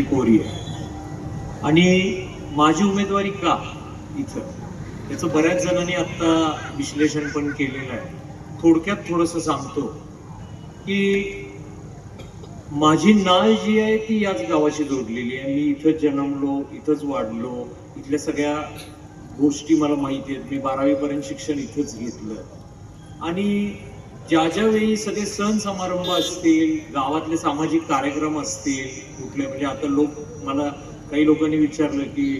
कोरी आहे आणि माझी उमेदवारी का इथं याचं बऱ्याच जणांनी आता विश्लेषण पण केलेलं आहे. थोडक्यात थोडंसं सांगतो की माझी नाळ जी आहे ती याच गावाशी जोडलेली आहे. मी इथंच जन्मलो, इथंच वाढलो, इथल्या सगळ्या गोष्टी मला माहिती आहेत. मी 12वी पर्यंत शिक्षण इथंच घेतलं आणि ज्या ज्या वेळी सगळे सण समारंभ असतील, गावातले सामाजिक कार्यक्रम असतील, कुठले म्हणजे आता मला काही लोकांनी विचारलं की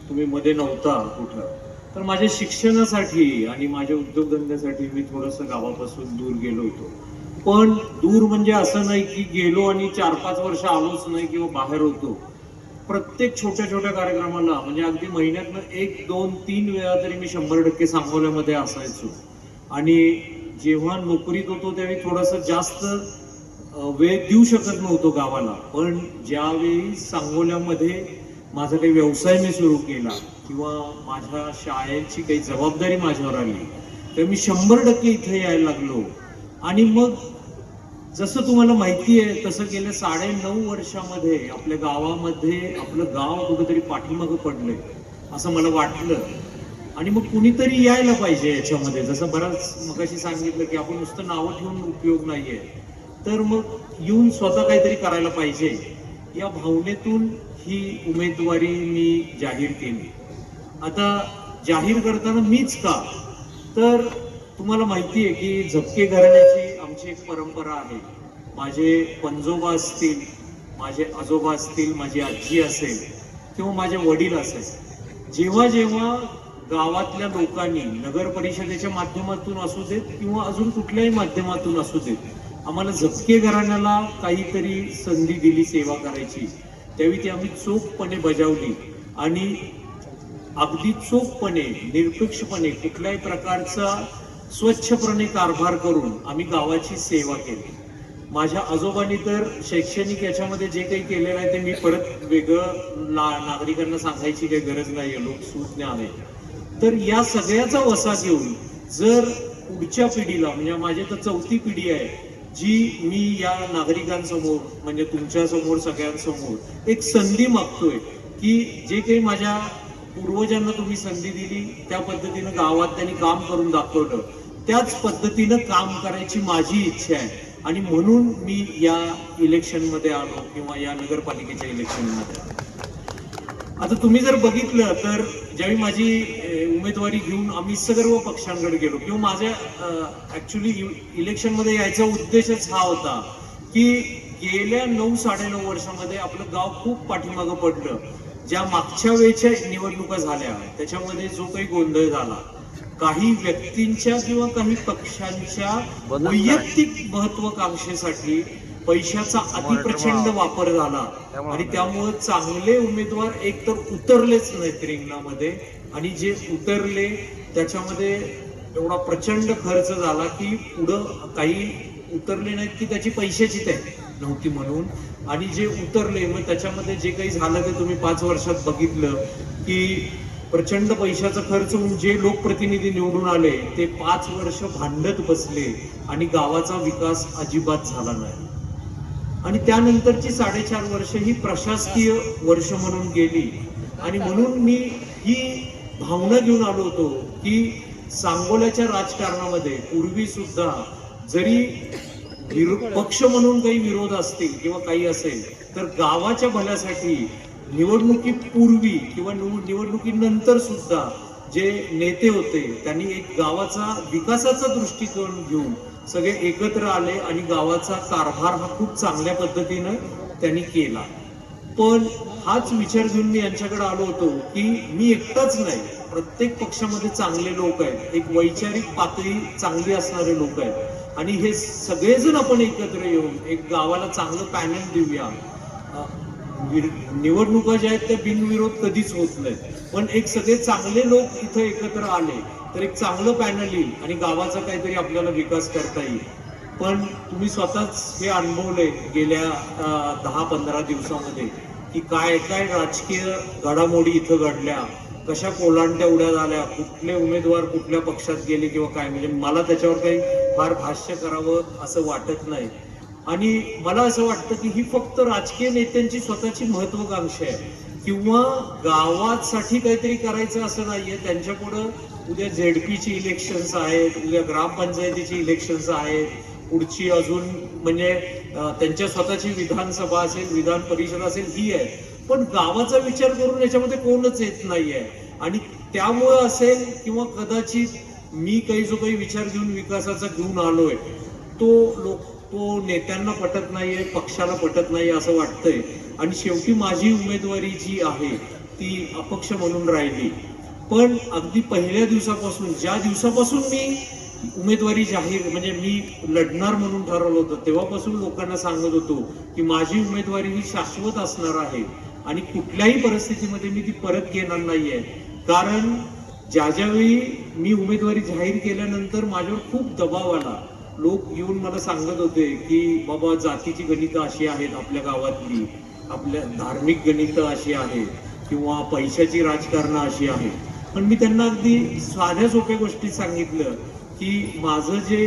तुम्ही मध्ये नव्हता कुठं, तर माझ्या शिक्षणासाठी आणि माझ्या उद्योगधंद्यासाठी मी थोडंसं गावापासून दूर गेलो होतो. पण दूर म्हणजे असं नाही की गेलो आणि 4-5 वर्ष आलोच नाही किंवा बाहेर होतो. प्रत्येक छोट्या छोट्या कार्यक्रमाला म्हणजे अगदी महिन्यातनं 1-2-3 वेळा तरी मी 100% सांगोल्यामध्ये असायचो. आणि जेव्हा नोकरीत होतो त्यावेळी थोडंसं जास्त वेळ देऊ शकत नव्हतो गावाला. पण ज्यावेळी सांगोल्यामध्ये माझा काही व्यवसाय मी सुरू केला किंवा माझ्या शाळेची काही जबाबदारी माझ्यावर आली तर मी 100% इथे यायला लागलो. आणि मग जसं तुम्हाला माहिती आहे तसं गेल्या 9.5 वर्षामध्ये आपल्या गावामध्ये आपलं गाव कुठेतरी पाठीमागं पडलंय असं मला वाटलं. आणि मग कुणीतरी यायला पाहिजे याच्यामध्ये. जसं बराच मगाशी सांगितलं की आपण नुसतं नावं ठेवून उपयोग नाहीये, तर मग येऊन स्वतः काहीतरी करायला पाहिजे. या भावनेतून ही उमेदवारी मी जाहीर केली. आता जाहीर करताना मीच का, तर तुम्हाला माहिती आहे की झपके घराण्याची आमची एक परंपरा आहे. माझे पणजोबा असतील, माझे आजोबा असतील, माझी आजी असेल किंवा माझे वडील असेल, जेव्हा जेव्हा गावातल्या लोकांनी नगर परिषदेच्या माध्यमातून असू देत किंवा अजून कुठल्याही माध्यमातून असू देत आम्हाला झपके घराण्याला काहीतरी संधी दिली सेवा करायची, त्यावेळी ती आम्ही चोखपणे बजावली आणि अगदी चोखपणे निरपेक्षपणे कुठल्याही प्रकारचा स्वच्छपणे कारभार करून आम्ही गावाची सेवा केली. माझ्या आजोबांनी तर शैक्षणिक याच्यामध्ये जे काही केलेलं आहे ते मी परत वेगळं नागरिकांना सांगायची काही गरज नाहीये, लोक सुज्ञ आहेत. तर या सगळ्याचा वसा घेऊन जर पुढच्या पिढीला म्हणजे माझी तर 4थी पिढी आहे जी मी या नागरिकांसमोर म्हणजे तुमच्या समोर सगळ्यांसमोर एक संधी मागतोय की जे काही माझ्या पूर्वजांना तुम्ही संधी दिली त्या पद्धतीनं गावात त्यांनी काम करून दाखवलं, त्याच पद्धतीनं काम करायची माझी इच्छा आहे. आणि म्हणून मी या इलेक्शन मध्ये आलो किंवा या नगरपालिकेच्या इलेक्शन मध्ये आलो. आता तुम्ही जर बघितलं तर ज्यावेळी माझी उमेदवारी घेऊन आम्ही सर्व पक्षांकडे गेलो किंवा माझ्या ऍक्च्युली इलेक्शन मध्ये यायचा उद्देशच हा होता की गेल्या 9-9.5 वर्षामध्ये आपलं गाव खूप पाठीमागं पडलं. ज्या मागच्या वेळच्या निवडणुका झाल्या त्याच्यामध्ये जो काही गोंधळ झाला, काही व्यक्तींच्या किंवा काही पक्षांच्या वैयक्तिक महत्वाकांक्षेसाठी पैशाचा अतिप्रचंड वापर झाला आणि त्यामुळे चांगले उमेदवार एक तर उतरलेच नाहीत रिंगणामध्ये आणि जे उतरले त्याच्यामध्ये एवढा प्रचंड खर्च झाला की पुढं काही उतरले नाहीत की त्याची पैशाची नव्हती म्हणून. आणि जे उतरले मग त्याच्यामध्ये जे काही झालं ते तुम्ही 5 वर्षात बघितलं की प्रचंड पैशाचा खर्च होऊन जे लोकप्रतिनिधी निवडून आले ते 5 वर्ष भांडत बसले आणि गावाचा विकास अजिबात झाला नाही. आणि त्यानंतरची 4.5 वर्ष ही प्रशासकीय वर्ष म्हणून गेली. आणि म्हणून मी ही भावना घेऊन आलो होतो की सांगोल्याच्या राजकारणामध्ये पूर्वी सुद्धा जरी पक्ष म्हणून काही विरोध असतील किंवा काही असेल तर गावाच्या भल्यासाठी निवडणुकीपूर्वी किंवा निवडणुकीनंतर सुद्धा जे नेते होते त्यांनी एक गावाचा विकासाचा दृष्टिकोन घेऊन सगळे एकत्र आले आणि गावाचा कारभार हा खूप चांगल्या पद्धतीनं त्यांनी केला. पण हाच विचार घेऊन मी यांच्याकडे आलो होतो की मी एकटाच नाही, प्रत्येक पक्षामध्ये चांगले लोक आहेत, एक वैचारिक पातळी चांगली असणारे लोक आहेत आणि हे सगळेजण आपण एकत्र येऊन एक गावाला चांगलं पॅनल देऊया. निवडणुका ज्या आहेत त्या बिनविरोध कधीच होत नाही, पण एक सगळे चांगले लोक इथं एकत्र आले तर एक चांगलं पॅनल येईल आणि गावाचा काहीतरी आपल्याला विकास करता येईल. पण तुम्ही स्वतःच हे अनुभवले गेल्या 10-15 दिवसामध्ये की काय काय राजकीय घडामोडी इथं घडल्या, कशा कोलांट्या उड्या झाल्या, कुठले उमेदवार कुठल्या पक्षात गेले किंवा काय. म्हणजे मला त्याच्यावर काही फार भाष्य करावं असं वाटत नाही. आणि मला असं वाटतं की ही फक्त राजकीय नेत्यांची स्वतःची महत्वाकांक्षा आहे, किंवा गावासाठी काहीतरी करायचं असं नाहीये. त्यांच्या पुढं उद्या झेडपीची इलेक्शन्स आहेत, उद्या ग्रामपंचायतीची इलेक्शन्स आहेत, पुढची अजून म्हणजे त्यांच्या स्वतःची विधानसभा असेल, विधान परिषद असेल, ही आहे. पण गावाचा विचार करून याच्यामध्ये कोणच येत नाहीये. आणि त्यामुळं असेल किंवा कदाचित मी काही जो काही विचार घेऊन विकासाचा घेऊन आलोय तो नेत्यांना पटत नाहीये, पक्षाला पटत नाहीये असं वाटतंय. आणि शेवटी माझी उमेदवारी जी आहे ती अपक्ष म्हणून राहिली. पण अगदी पहिल्या दिवसापासून, ज्या दिवसापासून मी उमेदवारी जाहीर म्हणजे मी लढणार म्हणून ठरवलं होतं, तेव्हापासून लोकांना सांगत होतो की माझी उमेदवारी ही शाश्वत असणार आहे आणि कुठल्याही परिस्थितीमध्ये मी ती परत घेणार नाहीये. कारण ज्यावेळी मी उमेदवारी जाहीर केल्यानंतर माझ्यावर खूप दबाव आला. लोक येऊन मला सांगत होते की बाबा जातीची गणितं अशी आहेत आपल्या गावातली, आपल्या धार्मिक गणितं अशी आहेत, किंवा पैशाची राजकारणं अशी आहेत. पण मी त्यांना अगदी साध्या सोप्या गोष्टी सांगितलं की माझं जे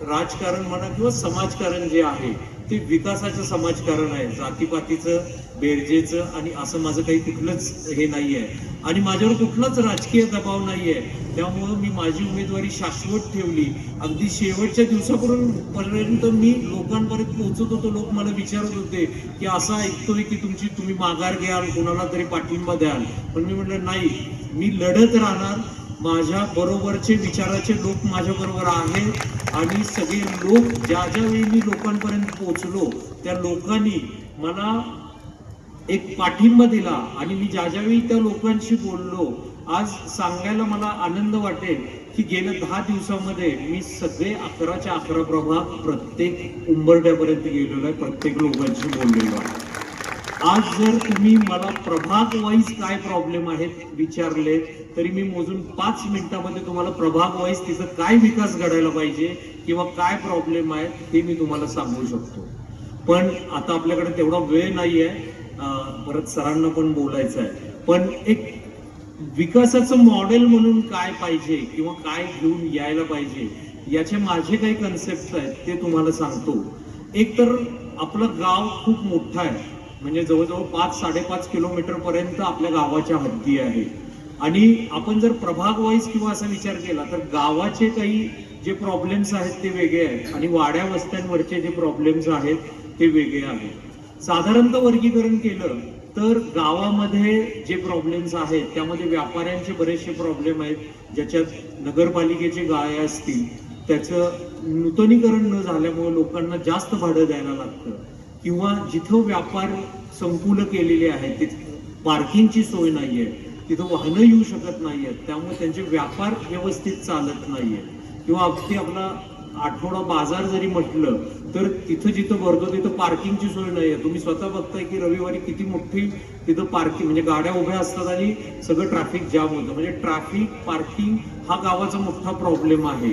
राजकारण म्हणा किंवा समाजकारण जे आहे ते विकासाचं समाजकारण आहे, जातीपातीचं, बेरजेचं आणि असं माझं काही कुठलंच हे नाहीये आणि माझ्यावर कुठलाच राजकीय दबाव नाहीये. त्यामुळं मी माझी उमेदवारी शाश्वत ठेवली. अगदी शेवटच्या दिवसापर्यंत मी लोकांपर्यंत पोहोचत होतो. लोक मला विचारत होते की असं ऐकतोय की तुम्ही माघार घ्याल, कोणाला तरी पाठिंबा द्याल. पण मी म्हटलं नाही, मी लढत राहणार. माझ्या बरोबरचे विचाराचे लोक माझ्या बरोबर आहेत आणि सगळे लोक ज्यावेळी मी लोकांपर्यंत पोहोचलो त्या लोकांनी मला एक पाठिंबा दिला आणि मी ज्यावेळी त्या लोकांशी बोललो, आज सांगायला मला आनंद वाटेल की गेल्या 10 दिवसामध्ये मी सगळे 11च्या 11 प्रभाग प्रत्येक उंबरठ्यापर्यंत गेलेलो आहे, प्रत्येक लोकांशी बोललेलो आहे. आज जर तुम्ही मला प्रभाग वाईज काय प्रॉब्लेम आहेत विचारले तरी मी मोजून 5 मिनिटांमध्ये तुम्हाला प्रभाग वाईज तिथं काय विकास घडायला पाहिजे किंवा काय प्रॉब्लेम आहेत हे मी तुम्हाला सांगू शकतो. पण आता आपल्याकडे तेवढा वेळ नाहीये, परत सरांना पण बोलायचं आहे. पण एक विकासाचं मॉडेल म्हणून काय पाहिजे किंवा काय घेऊन यायला पाहिजे याचे माझे काही कन्सेप्ट आहेत ते तुम्हाला सांगतो. एक तर आपलं गाव खूप मोठं आहे, म्हणजे जवळजवळ 5-5.5 किलोमीटर पर्यंत आपल्या गावाच्या हद्दी आहे. आणि आपण जर प्रभाग वाईज किंवा असा विचार केला तर गावाचे काही जे प्रॉब्लेम्स आहेत ते वेगळे आहेत आणि वाड्या वस्त्यांवरचे जे प्रॉब्लेम्स आहेत ते वेगळे आहेत. साधारणतः वर्गीकरण केलं तर गावामध्ये जे प्रॉब्लेम्स आहेत त्यामध्ये व्यापाऱ्यांचे बरेचसे प्रॉब्लेम आहेत, ज्याच्यात नगरपालिकेचे गाळे असतील त्याचं नूतनीकरण न झाल्यामुळे लोकांना जास्त भाडं द्यायला लागतं, किंवा जिथं व्यापार संकुलं केलेली आहेत तिथे पार्किंगची सोय नाहीये, तिथं वाहनं येऊ शकत नाहीयेत, त्यामुळे त्यांचे व्यापार व्यवस्थित चालत नाहीये. किंवा अगदी आपला आठवडा बाजार जरी म्हटलं तर तिथं जिथं भरतो तिथं पार्किंगची सोय नाहीये. तुम्ही स्वतः बघताय की रविवारी किती मोठी तिथं पार्किंग म्हणजे गाड्या उभ्या असतात आणि सगळं ट्रॅफिक जाम होतं. म्हणजे ट्रॅफिक पार्किंग हा गावाचा मोठा प्रॉब्लेम आहे.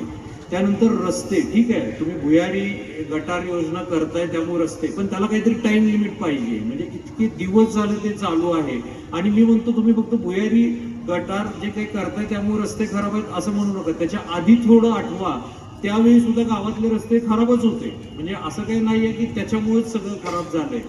त्यानंतर रस्ते, ठीक आहे तुम्ही भुयारी गटार योजना करताय त्यामुळे रस्ते, पण त्याला काहीतरी टाइम लिमिट पाहिजे. म्हणजे इतके दिवस झाले ते चालू आहे आणि मी म्हणतो तुम्ही फक्त भुयारी गटार जे काही करताय त्यामुळे रस्ते खराब आहेत असं म्हणू नका. त्याच्या आधी थोडं आठवा, त्यावेळी सुद्धा गावातले रस्ते खराबच होते. म्हणजे असं काही नाहीये की त्याच्यामुळेच सगळं खराब झालंय.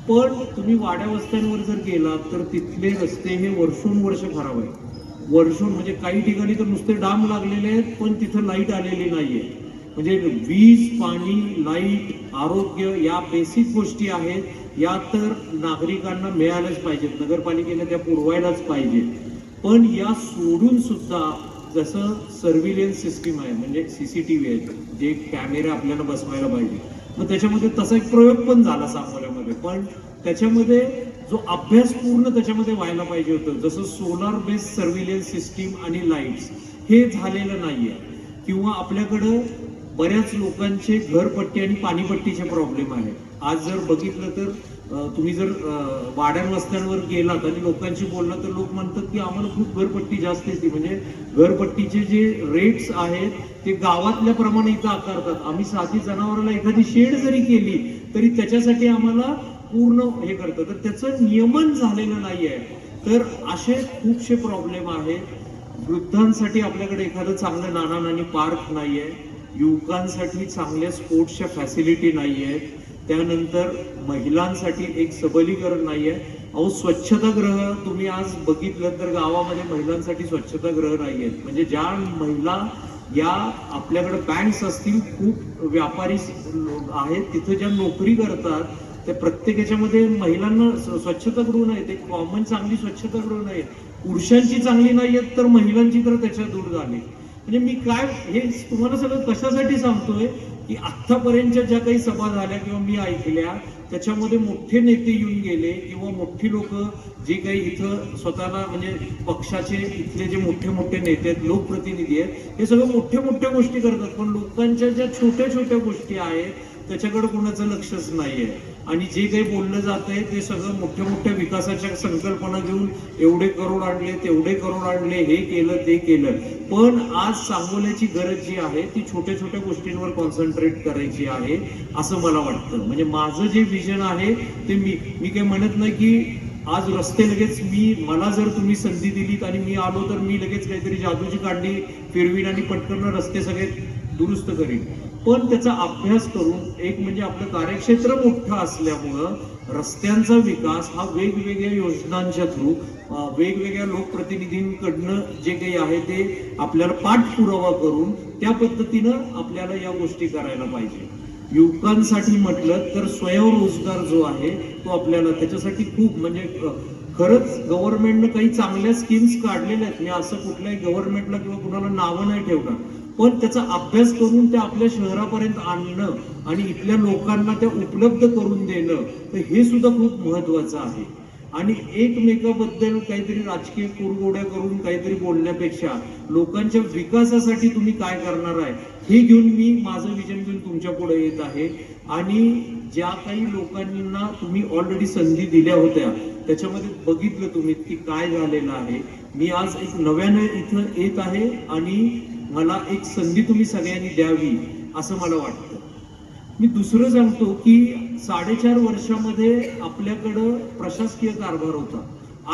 पण तुम्ही वाड्या वस्त्यांवर जर गेलात तर तिथले रस्ते हे वर्षोनवर्ष खराब आहेत. वर्षोन म्हणजे काही ठिकाणी तर नुसते डाम लागलेले आहेत पण तिथं लाईट आलेली नाहीये. म्हणजे वीज, पाणी, लाईट, आरोग्य या बेसिक गोष्टी आहेत, या तर नागरिकांना मिळाल्याच पाहिजेत, नगरपालिकेने त्या पुरवायलाच पाहिजेत. पण या सोडून सुद्धा जसं सर्व्हिलन्स सिस्टीम आहे, म्हणजे CCTV आहे जे कॅमेरे आपल्याला बसवायला पाहिजे, मग त्याच्यामध्ये तसा एक प्रयोग पण झाला सांगोल्यामध्ये. पण त्याच्यामध्ये जो अभ्यास पूर्ण त्याच्यामध्ये व्हायला पाहिजे होतं, जसं सोलार बेस्ड सर्व्हिलन्स सिस्टीम आणि लाईट्स, हे झालेलं नाहीये. किंवा आपल्याकडं बऱ्याच लोकांचे घरपट्टी आणि पाणीपट्टीचे प्रॉब्लेम आहेत. आज जर बघितलं तर तुम्ही जर वाड्या वस्त्यांवर गेलात आणि लोकांशी बोललात तर लोक म्हणतात की आम्हाला खूप घरपट्टी जास्त येते. म्हणजे घरपट्टीचे जे रेट्स आहेत ते गावातल्या प्रमाणे इथं आकारतात. आम्ही साधी जनावराला एखादी शेड जरी केली तरी त्याच्यासाठी आम्हाला पूर्ण हे करतं, तर त्याचं नियमन झालेलं नाहीये. तर असे खूपसे प्रॉब्लेम आहेत. वृद्धांसाठी आपल्याकडे एखादं चांगलं नाना नानी पार्क नाहीये, युवकांसाठी चांगल्या स्पोर्ट्सच्या फॅसिलिटी नाहीये, त्यानंतर महिलांसाठी एक सबलीकरण नाहीये. अहो स्वच्छतागृह तुम्ही आज बघितलं तर गावामध्ये महिलांसाठी स्वच्छतागृह नाहीयेत. म्हणजे ज्या महिला या आपल्याकडे बँक्स असतील, खूप व्यापारी आहेत तिथं ज्या नोकरी करतात, त्या प्रत्येक याच्यामध्ये महिलांना स्वच्छतागृह नाही, ते कॉमन चांगली स्वच्छतागृह नाही. पुरुषांची चांगली नाही आहेत तर महिलांची तर त्याच्या दूर झाली. म्हणजे मी काय हे तुम्हाला सगळं कशासाठी सांगतोय की आतापर्यंतच्या ज्या काही सभा झाल्या किंवा मी ऐकल्या त्याच्यामध्ये मोठे नेते येऊन गेले किंवा मोठी लोक जे काही इथं स्वतःला म्हणजे पक्षाचे इथले जे मोठे मोठे नेते आहेत, लोकप्रतिनिधी आहेत, हे सगळं मोठ्या मोठ्या गोष्टी करतात. पण लोकांच्या ज्या छोट्या छोट्या गोष्टी आहेत त्याच्याकडे कोणाचं लक्षच नाहीये. आणि जे काही बोललं जात आहे ते सगळं मोठ्या मोठ्या विकासाच्या संकल्पना घेऊन एवढे करोड आणले, तेवढे करोड आणले, हे केलं ते केलं. पण आज सांगोल्याची गरज जी आहे ती छोट्या छोट्या गोष्टींवर कॉन्सन्ट्रेट करायची आहे असं मला वाटतं. म्हणजे माझं जे विजन आहे ते मी काही म्हणत नाही की आज रस्ते लगेच मला जर तुम्ही संधी दिलीत आणि मी आलो तर मी लगेच काहीतरी जादूची काढली फिरवीन आणि पटकन रस्ते सगळे दुरुस्त करीन. पण त्याचा अभ्यास करून एक म्हणजे आपलं कार्यक्षेत्र मोठं असल्यामुळं रस्त्यांचा विकास हा वेगवेगळ्या योजनांच्या थ्रू वेगवेगळ्या लोकप्रतिनिधींकडनं जे काही आहे ते आपल्याला पाठपुरावा करून त्या पद्धतीनं आपल्याला या गोष्टी करायला पाहिजे. युवकांसाठी म्हटलं तर स्वयंरोजगार जो आहे तो आपल्याला त्याच्यासाठी खूप म्हणजे खरंच गव्हर्नमेंटनं काही चांगल्या स्कीम्स काढलेल्या आहेत. मी असं कुठल्याही गव्हर्नमेंटला किंवा कुणाला नावं नाही ठेवणार, पण त्याचा अभ्यास करून त्या आपल्या शहरापर्यंत आणणं आणि इथल्या लोकांना त्या उपलब्ध करून देणं तर हे सुद्धा खूप महत्वाचं आहे. आणि एकमेकाबद्दल काहीतरी राजकीय कुरघोड्या करून काहीतरी बोलण्यापेक्षा लोकांच्या विकासासाठी तुम्ही काय करणार आहे हे घेऊन मी माझं विजन घेऊन तुमच्या पुढे येत आहे. आणि ज्या काही लोकांना तुम्ही ऑलरेडी संधी दिल्या होत्या त्याच्यामध्ये बघितलं तुम्ही की काय झालेलं आहे. मी आज एक नव्याने इथं येत आहे आणि मला एक संधी तुम्ही सगळ्यांनी द्यावी असं मला वाटतं. मी दुसरं सांगतो की 4.5 वर्षामध्ये आपल्याकडं प्रशासकीय कारभार होता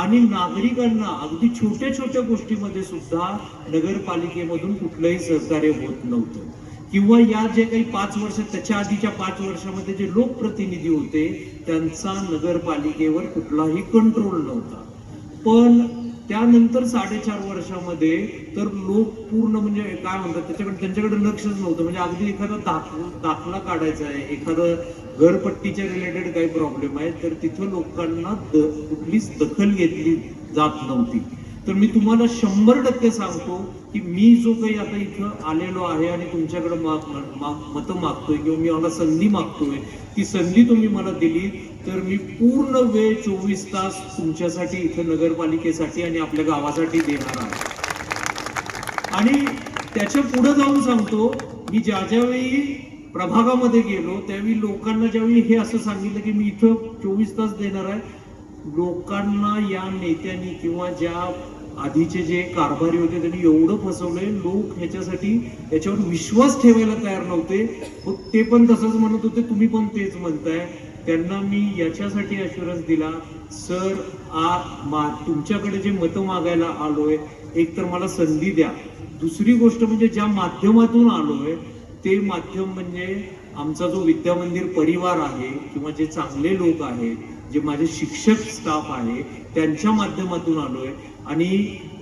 आणि नागरिकांना अगदी छोट्या छोट्या गोष्टीमध्ये सुद्धा नगरपालिकेमधून कुठलंही सहकार्य होत नव्हतं. किंवा या जे काही 5 वर्ष त्याच्या आधीच्या 5 वर्षामध्ये जे लोकप्रतिनिधी होते त्यांचा नगरपालिकेवर कुठलाही कंट्रोल नव्हता. पण त्यानंतर 4.5 वर्षामध्ये तर लोक पूर्ण म्हणजे काय म्हणतात त्यांच्याकडे लक्षच नव्हतं. म्हणजे अगदी एखादा दाखला काढायचा आहे, एखादं घरपट्टीच्या रिलेटेड काही प्रॉब्लेम आहे तर तिथं लोकांना कुठलीच दखल घेतली जात नव्हती. तर मी तुम्हाला 100% सांगतो की मी जो काही आता इथं आलेलो आहे आणि तुमच्याकडे मतं मागतोय किंवा मी मला संधी मागतोय, ती संधी तुम्ही मला दिली तर मी पूर्ण वेळ 24 तास तुमच्यासाठी इथं नगरपालिकेसाठी आणि आपल्या गावासाठी देणार आहे. आणि त्याच्या पुढे जाऊन सांगतो, मी ज्यावेळी प्रभागामध्ये गेलो त्यावेळी लोकांना ज्यावेळी हे असं सांगितलं की मी इथं 24 तास देणार आहे, लोकांना या नेत्यांनी किंवा ज्या आधीचे जे कारभारी होते त्यांनी एवढं फसवलंय, लोक याच्यावर विश्वास ठेवायला तयार नव्हते. ते पण तसंच म्हणत होते, तुम्ही पण तेच म्हणताय. त्यांना मी याच्यासाठी अश्युरन्स दिला, सर तुमच्याकडे जे मतं मागायला आलोय एक तर मला संधी द्या, दुसरी गोष्ट म्हणजे ज्या माध्यमातून आलोय ते माध्यम म्हणजे आमचा जो विद्यामंदिर परिवार आहे किंवा जे चांगले लोक आहेत, जे माझे शिक्षक स्टाफ आहे त्यांच्या माध्यमातून आलोय. आणि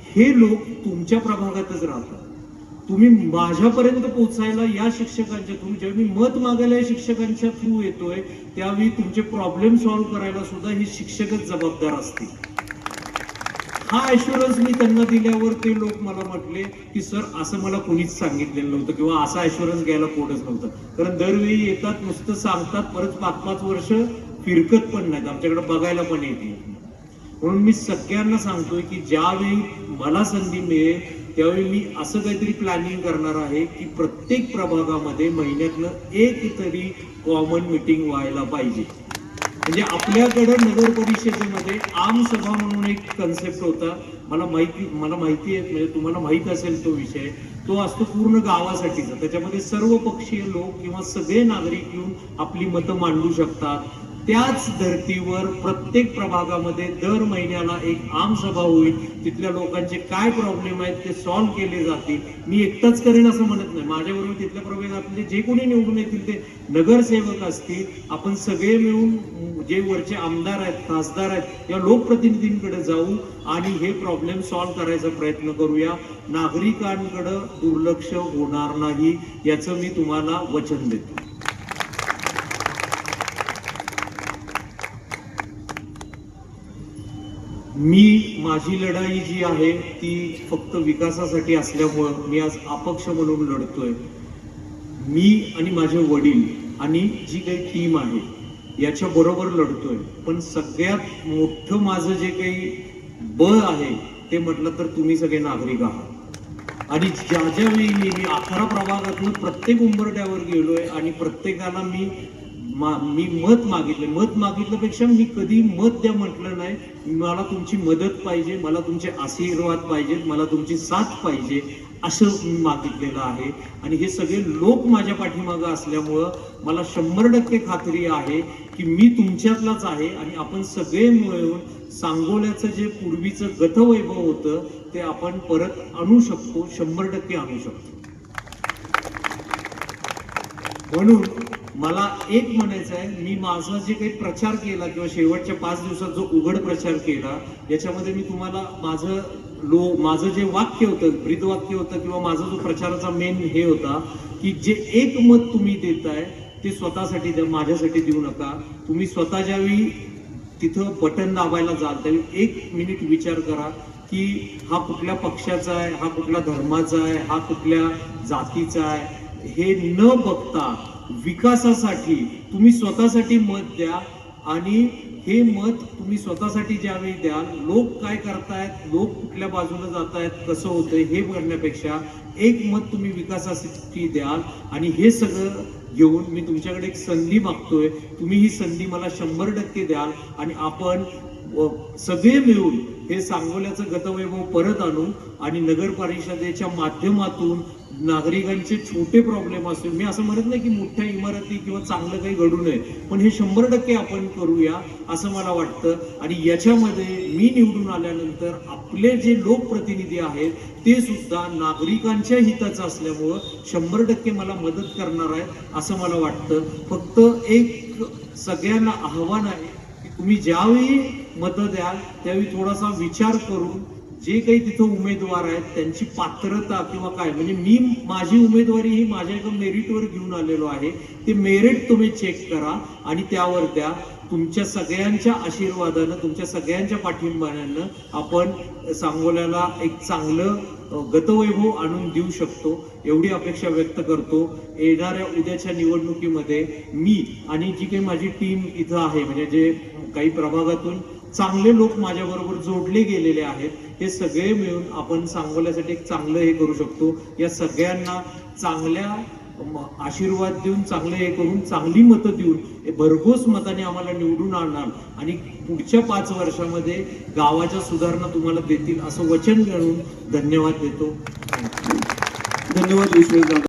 हे लोक तुमच्या प्रभागातच राहतात. तुम्ही माझ्यापर्यंत पोहोचायला या शिक्षकांच्या थ्रू, जेव्हा मी मत मागायला या शिक्षकांच्या थ्रू येतोय त्यावेळी तुमचे प्रॉब्लेम सॉल्व्ह करायला सुद्धा हे शिक्षकच जबाबदार असतील. हा ॲश्युरन्स मी त्यांना दिल्यावर ते लोक मला म्हटले की सर असं मला कोणीच सांगितलेलं नव्हतं किंवा असा ॲश्युरन्स घ्यायला कोणच नव्हतं. कारण दरवेळी येतात, नुसतं सांगतात, परत 5-5 वर्ष फिरकत पण नाहीत, आमच्याकडे बघायला पण येते. म्हणून मी सगळ्यांना सांगतोय की ज्यावेळी मला संधी मिळेल त्यावेळी मी असं काहीतरी प्लॅनिंग करणार आहे की प्रत्येक प्रभागामध्ये महिन्यातनं एक तरी कॉमन मीटिंग व्हायला पाहिजे. म्हणजे आपल्याकडं नगर परिषदेमध्ये आमसभा म्हणून एक कन्सेप्ट होता, मला माहिती आहे, म्हणजे तुम्हाला माहित असेल तो विषय, तो असतो पूर्ण गावासाठीचा. त्याच्यामध्ये सर्व पक्षीय लोक किंवा सगळे नागरिक येऊन आपली मतं मांडू शकतात. त्याच धर्तीवर प्रत्येक प्रभागामध्ये दर महिन्याला एक आमसभा होईल, तिथल्या लोकांचे काय प्रॉब्लेम आहेत ते सॉल्व्ह केले जातील. मी एकटाच करेन असं म्हणत नाही, माझ्याबरोबर तिथल्या प्रभागातले जे कोणी निवडून येतील ते नगरसेवक असतील, आपण सगळे मिळून जे वरचे आमदार आहेत, खासदार आहेत, या लोकप्रतिनिधींकडे जाऊ आणि हे प्रॉब्लेम सॉल्व्ह करायचा प्रयत्न करूया. नागरिकांकडे दुर्लक्ष होणार नाही याचं मी तुम्हाला वचन देतो. माझी लढाई जी आहे ती फक्त विकासासाठी असल्यामुळं मी आज अपक्ष म्हणून लढतोय. मी आणि माझे वडील आणि जी काही टीम आहे याच्या बरोबर लढतोय. पण सगळ्यात मोठं माझं जे काही बळ आहे ते म्हटलं तर तुम्ही सगळे नागरिक आहात. आणि ज्या वेळी मी 11 प्रभागातून प्रत्येक उंबरठ्यावर गेलोय आणि प्रत्येकाला मी मत मागितल्यापेक्षा मी कधी मत द्या म्हटलं नाही. मला तुमची मदत पाहिजे, मला तुमचे आशीर्वाद पाहिजेत, मला तुमची साथ पाहिजे असं मी मागितलेलं आहे. आणि हे सगळे लोक माझ्या पाठीमागं असल्यामुळं मला 100% खात्री आहे की मी तुमच्यातलाच आहे आणि आपण सगळे मिळून सांगोल्याचं जे पूर्वीचं गतवैभव होतं ते आपण परत आणू शकतो, 100% आणू शकतो. म्हणून मला एक म्हणायचं आहे, मी माझा जे काही प्रचार केला किंवा शेवटच्या 5 दिवसात जो उघड प्रचार केला याच्यामध्ये मी तुम्हाला माझं जे वाक्य होतं, ब्रीदवाक्य होतं किंवा माझा जो प्रचाराचा मेन हे होता की जे एक मत तुम्ही देताय ते स्वतःसाठी द्या, माझ्यासाठी देऊ नका. तुम्ही स्वतः ज्यावेळी तिथं बटन दाबायला जाल त्यावेळी 1 मिनिट विचार करा की हा कुठल्या पक्षाचा आहे, हा कुठल्या धर्माचा आहे, हा कुठल्या जातीचा आहे. हे न बघता विकासासाठी तुम्ही स्वतःसाठी मत द्या. आणि हे मत तुम्ही स्वतःसाठी ज्यावेळी द्याल, लोक काय करतायत, लोक कुठल्या बाजूला जात आहेत, कसं होतंय हे बघण्यापेक्षा एक मत तुम्ही विकासासाठी द्याल. आणि हे सगळं घेऊन मी तुमच्याकडे एक संधी मागतोय, तुम्ही ही संधी मला 100% द्याल आणि आपण सगळे मिळून हे सांगोल्याचं गतवैभव परत आणू. आणि नगर परिषदेच्या माध्यमातून नागरिकांचे छोटे प्रॉब्लेम असतील, मी असं म्हणत नाही की मोठ्या इमारती किंवा चांगलं काही घडू नये, पण हे 100% आपण करूया असं मला वाटतं. आणि याच्यामध्ये मी निवडून आल्यानंतर आपले जे लोकप्रतिनिधी आहेत ते सुद्धा नागरिकांच्या हिताचं असल्यामुळं 100% मला मदत करणार आहे असं मला वाटतं. फक्त एक सगळ्यांना आव्हान आहे की तुम्ही ज्यावेळी मतं द्याल त्यावेळी थोडासा विचार करून जे काही तिथं उमेदवार आहेत त्यांची पात्रता किंवा काय, म्हणजे माझी उमेदवारी ही माझ्या एका मेरिटवर घेऊन आलेलो आहे, ते मेरिट तुम्ही चेक करा आणि त्यावर द्या. तुमच्या सगळ्यांच्या आशीर्वादानं, तुमच्या सगळ्यांच्या पाठिंब्यानं आपण सांगोल्याला एक चांगलं गतवैभव आणून देऊ शकतो एवढी अपेक्षा व्यक्त करतो. येणाऱ्या उद्याच्या निवडणुकीमध्ये मी आणि जी काही माझी टीम इथं आहे, म्हणजे जे काही प्रभागातून चांगले लोक माझ्या बरोबर जोडले गेलेले आहेत, हे सगळे मिळून आपण सांगोल्यासाठी एक चांगलं हे करू शकतो. या सगळ्यांना चांगल्या आशीर्वाद देऊन, चांगलं हे करून, चांगली मतं देऊन भरघोस मताने आम्हाला निवडून आणणार आणि पुढच्या 5 वर्षामध्ये गावाच्या सुधारणा तुम्हाला देतील असं वचन घेऊन धन्यवाद देतो. धन्यवाद विश्वेश दादा.